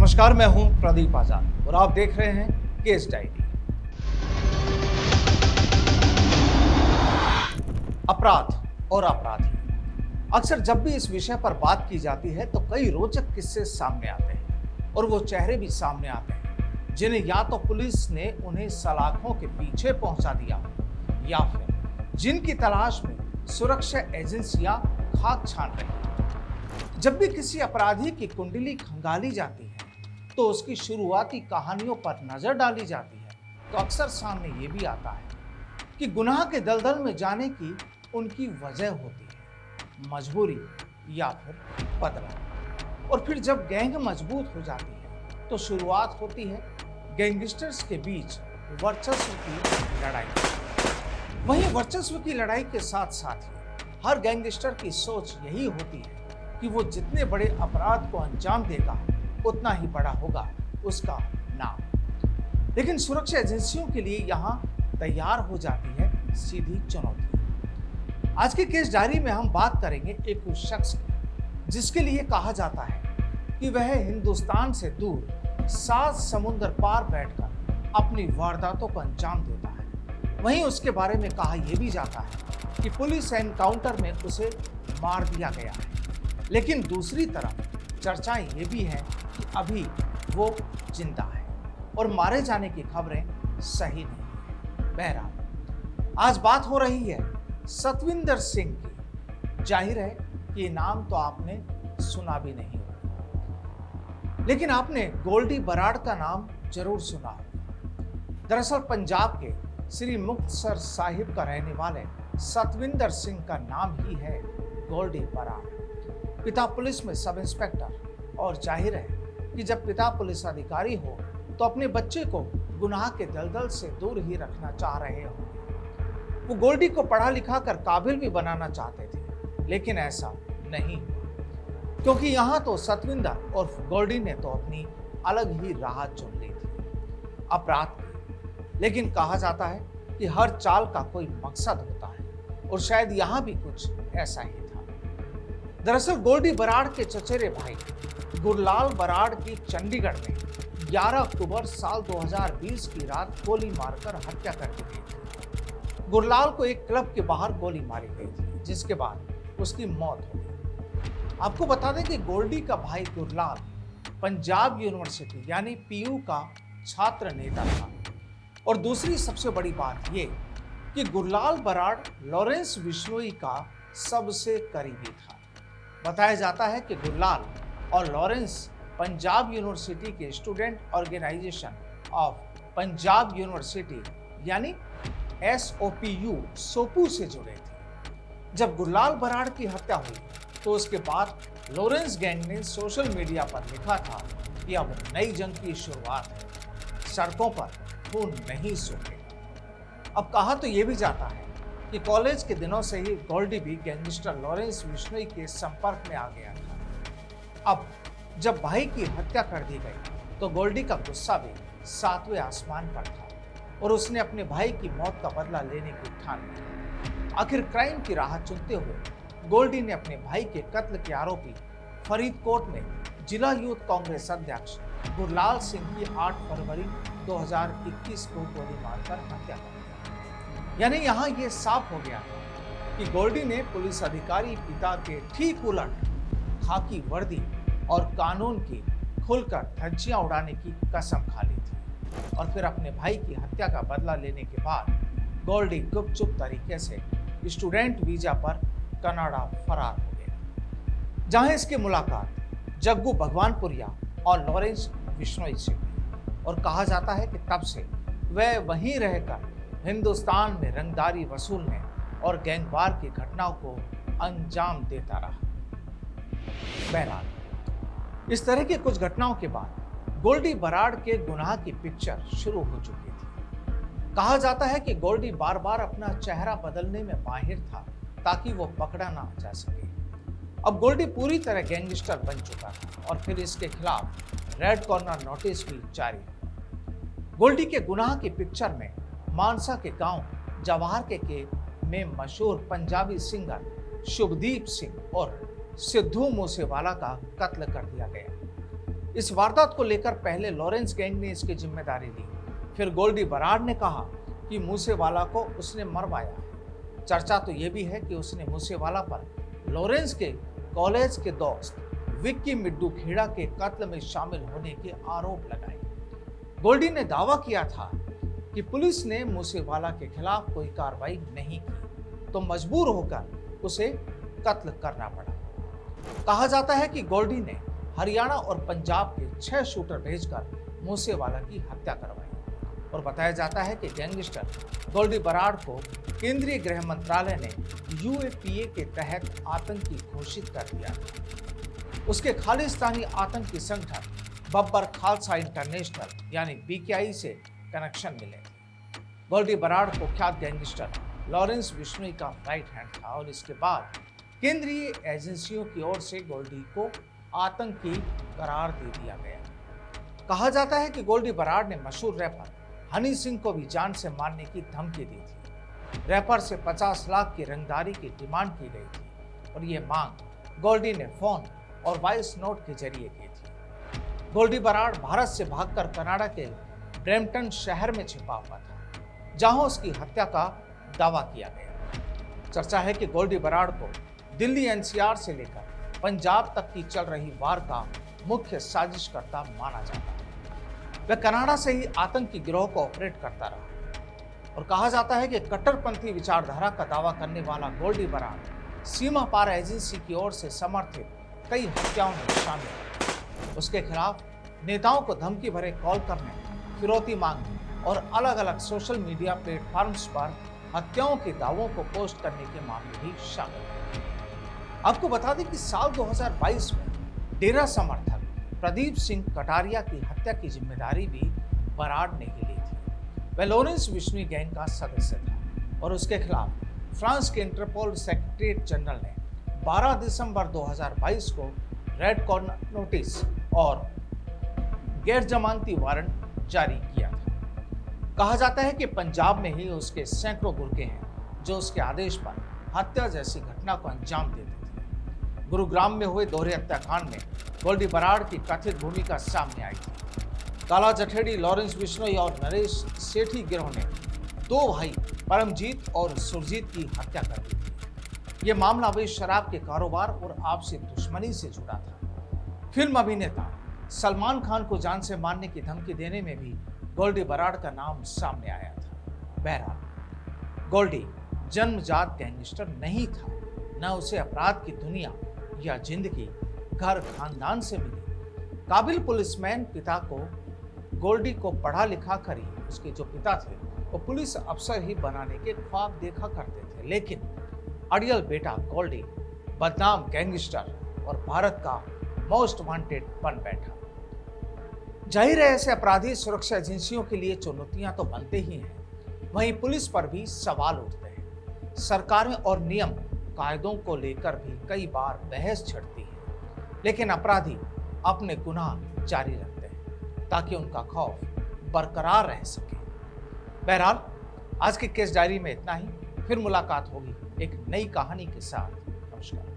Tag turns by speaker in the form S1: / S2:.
S1: नमस्कार, मैं हूं प्रदीप आजाद और आप देख रहे हैं केस डायरी। अपराध और अपराधी। अक्सर जब भी इस विषय पर बात की जाती है तो कई रोचक किस्से सामने आते हैं और वो चेहरे भी सामने आते हैं जिन्हें या तो पुलिस ने उन्हें सलाखों के पीछे पहुंचा दिया या फिर जिनकी तलाश में सुरक्षा एजेंसियां खाक छान रही हैं। जब भी किसी अपराधी की कुंडली खंगाली जाती है तो उसकी शुरुआती कहानियों पर नजर डाली जाती है तो अक्सर सामने ये भी आता है कि गुनाह के दलदल में जाने की उनकी वजह होती है मजबूरी या फिर बदला। और फिर जब गैंग मजबूत हो जाती है तो शुरुआत होती है गैंगस्टर्स के बीच वर्चस्व की लड़ाई। वहीं वर्चस्व की लड़ाई के साथ साथ ही हर गैंगस्टर की सोच यही होती है कि वो जितने बड़े अपराध को अंजाम देगा उतना ही बड़ा होगा उसका नाम। लेकिन सुरक्षा एजेंसियों के लिए यहाँ तैयार हो जाती है सीधी चुनौती। आज के केस डायरी में हम बात करेंगे एक उस शख्स की जिसके लिए कहा जाता है कि वह हिंदुस्तान से दूर 7 समुंदर पार बैठकर अपनी वारदातों को अंजाम देता है। वहीं उसके बारे में कहा यह भी जाता है कि पुलिस एनकाउंटर में उसे मार दिया गया है। लेकिन दूसरी तरफ चर्चाएं ये भी हैं कि अभी वो जिंदा है और मारे जाने की खबरें सही नहीं है। बहरहाल आज बात हो रही है सतविंदर सिंह की। जाहिर है कि ये नाम तो आपने सुना भी नहीं होगा, लेकिन आपने गोल्डी बराड़ का नाम जरूर सुना होगा। दरअसल पंजाब के श्री मुक्तसर साहिब का रहने वाले सतविंदर सिंह का नाम ही है गोल्डी बराड़। पिता पुलिस में सब इंस्पेक्टर और जाहिर है कि जब पिता पुलिस अधिकारी हो तो अपने बच्चे को गुनाह के दलदल से दूर ही रखना चाह रहे होंगे। वो गोल्डी को पढ़ा लिखा कर काबिल भी बनाना चाहते थे, लेकिन ऐसा नहीं हुआ क्योंकि यहाँ तो सतविंदर और गोल्डी ने तो अपनी अलग ही राह चुन ली थी, अपराध की। लेकिन कहा जाता है कि हर चाल का कोई मकसद होता है और शायद यहाँ भी कुछ ऐसा ही था। दरअसल गोल्डी बराड़ के चचेरे भाई गुरलाल बराड़ की चंडीगढ़ में 11 अक्टूबर साल 2020 की रात गोली मारकर हत्या कर दी गई थी। गुरलाल को एक क्लब के बाहर गोली मारी गई थी, जिसके बाद उसकी मौत हो गई। आपको बता दें कि गोल्डी का भाई गुरलाल पंजाब यूनिवर्सिटी यानी पीयू का छात्र नेता था। और दूसरी सबसे बड़ी बात यह कि गुरलाल बराड़ लॉरेंस बिश्नोई का सबसे करीबी था। बताया जाता है कि गुरलाल और लॉरेंस पंजाब यूनिवर्सिटी के student organisation of Punjab university यानी SOPU सोपू से जुड़े थे। जब गुरलाल बराड़ की हत्या हुई तो उसके बाद लॉरेंस गैंग ने सोशल मीडिया पर लिखा था कि अब नई जंग की शुरुआत है, सड़कों पर खून नहीं सूखेगा। अब कहा तो यह भी जाता है कि कॉलेज के दिनों से ही गोल्डी भी गैंगस्टर लॉरेंस बिश्नोई के संपर्क में आ गया था। अब जब भाई की हत्या कर दी गई तो गोल्डी का गुस्सा भी 7वें आसमान पर था और उसने अपने भाई की मौत का बदला लेने की ठान ली। आखिर क्राइम की राह चुनते हुए गोल्डी ने अपने भाई के कत्ल के आरोपी फरीदकोट में जिला यूथ कांग्रेस अध्यक्ष गुरलाल सिंह की 8 फरवरी 2021 को गोली मारकर हत्या कर दी। यानी यहाँ ये साफ हो गया कि गोल्डी ने पुलिस अधिकारी पिता के ठीक उलट खाकी वर्दी और कानून की खुलकर धज्जियां उड़ाने की कसम खा ली थी और फिर अपने भाई की हत्या का बदला लेने के बाद गोल्डी गुपचुप तरीके से स्टूडेंट वीजा पर कनाडा फरार हो गया, जहां इसकी मुलाकात जग्गू भगवानपुरिया और लॉरेंस बिश्नोई से हुई। और कहा जाता है कि तब से वह वहीं रहकर हिंदुस्तान में रंगदारी वसूलने और गैंगवार की घटनाओं को अंजाम देता रहा। बहरहाल इस तरह की कुछ घटनाओं के बाद गोल्डी बराड़ के गुनाह की पिक्चर शुरू हो चुकी थी। कहा जाता है कि गोल्डी बार बार अपना चेहरा बदलने में माहिर था ताकि वो पकड़ा ना जा सके। अब गोल्डी पूरी तरह गैंगस्टर बन चुका था और फिर इसके खिलाफ रेड कॉर्नर नोटिस भी जारी है। गोल्डी के गुनाह की पिक्चर में मानसा के गांव जवाहर के में मशहूर पंजाबी सिंगर शुभदीप सिंह और सिद्धू मूसेवाला का कत्ल कर दिया गया। इस वारदात को लेकर पहले लॉरेंस गैंग ने इसकी जिम्मेदारी ली, फिर गोल्डी बराड़ ने कहा कि मूसेवाला को उसने मरवाया है। चर्चा तो यह भी है कि उसने मूसेवाला पर लॉरेंस के कॉलेज के दोस्त विक्की मिड्डू खेड़ा के कत्ल में शामिल होने के आरोप लगाए। गोल्डी ने दावा किया था कि पुलिस ने मूसेवाला के खिलाफ कोई कार्रवाई नहीं की तो मजबूर होकर उसे कत्ल करना पड़ा। कहा जाता है कि गोल्डी ने हरियाणा और पंजाब के 6 शूटर भेजकर मूसेवाला की हत्या करवाई और बताया जाता है कि गैंगस्टर गोल्डी बराड़ को केंद्रीय गृह मंत्रालय ने यूएपीए के तहत आतंकी घोषित कर दिया था। उसके खालिस्तानी आतंकी संगठन बब्बर खालसा इंटरनेशनल यानी बीकेआई से कनेक्शन मिले थे। गोल्डी बराड़ को ख्यात गैंगस्टर लॉरेंस बिश्नोई का राइट हैंड था और इसके बाद केंद्रीय एजेंसियों की ओर से गोल्डी को आतंकी करार दे दिया गया। कहा जाता है कि गोल्डी बराड़ ने मशहूर रैपर हनी सिंह को भी जान से मारने की धमकी दी थी। रैपर से 50 लाख की रंगदारी की डिमांड की गई थी और ये मांग गोल्डी ने फोन और वॉइस नोट के जरिए की थी। गोल्डी बराड़ भारत से भागकर कनाडा के ब्रैम्पटन शहर में छिपा हुआ था, जहां उसकी हत्या का दावा किया गया। चर्चा है कि गोल्डी बराड़ को दिल्ली एनसीआर से लेकर पंजाब तक की चल रही वार का मुख्य साजिशकर्ता माना जाता है। वह कनाडा से ही आतंकी गिरोह को ऑपरेट करता रहा और कहा जाता है कि कट्टरपंथी विचारधारा का दावा करने वाला गोल्डी बराड़ सीमा पार एजेंसी की ओर से समर्थित कई हत्याओं में शामिल है। उसके खिलाफ नेताओं को धमकी भरे कॉल करने, फिरौती मांगने और अलग अलग सोशल मीडिया प्लेटफॉर्म्स पर हत्याओं के दावों को पोस्ट करने के मामले भी शामिल हैं। आपको बता दें कि साल 2022 में डेरा समर्थक प्रदीप सिंह कटारिया की हत्या की जिम्मेदारी भी बराड़ ने ही ली थी। वह लॉरेंस बिश्नोई गैंग का सदस्य था और उसके खिलाफ फ्रांस के इंटरपोल सेक्रेटरीट जनरल ने 12 दिसंबर 2022 को रेड कॉर्नर नोटिस और गैर जमानती वारंट जारी किया था। कहा जाता है कि पंजाब में ही उसके सैकड़ों गुर्गे हैं जो उसके आदेश पर हत्या जैसी घटना को अंजाम देते थे। गुरुग्राम में हुए दोहरे हत्याकांड में गोल्डी बराड़ की कथित भूमिका सामने आई थी। काला जठेड़ी लॉरेंस बिश्नोई और नरेश सेठी गिरोह ने 2 भाई परमजीत और सुरजीत की हत्या कर दी थी। यह मामला अवैध शराब के कारोबार और आपसी दुश्मनी से जुड़ा था। फिल्म अभिनेता सलमान खान को जान से मारने की धमकी देने में भी गोल्डी बराड़ का नाम सामने आया था। बहरहाल गोल्डी जन्मजात गैंगस्टर नहीं था, न उसे अपराध की दुनिया या जिंदगी घर खानदान से मिली। काबिल पुलिसमैन पिता को गोल्डी को पढ़ा लिखा कर ही उसके जो पिता थे वो पुलिस अफसर ही बनाने के ख्वाब देखा करते थे, लेकिन अड़ियल बेटा गोल्डी बदनाम गैंगस्टर और भारत का मोस्ट वांटेड बन बैठा। जाहिर है ऐसे अपराधी सुरक्षा एजेंसियों के लिए चुनौतियां तो बनते ही हैं, वहीं पुलिस पर भी सवाल उठते हैं। सरकारें और नियम कायदों को लेकर भी कई बार बहस छिड़ती है, लेकिन अपराधी अपने गुनाह जारी रखते हैं ताकि उनका खौफ बरकरार रह सके। बहरहाल आज के केस डायरी में इतना ही। फिर मुलाकात होगी एक नई कहानी के साथ। नमस्कार।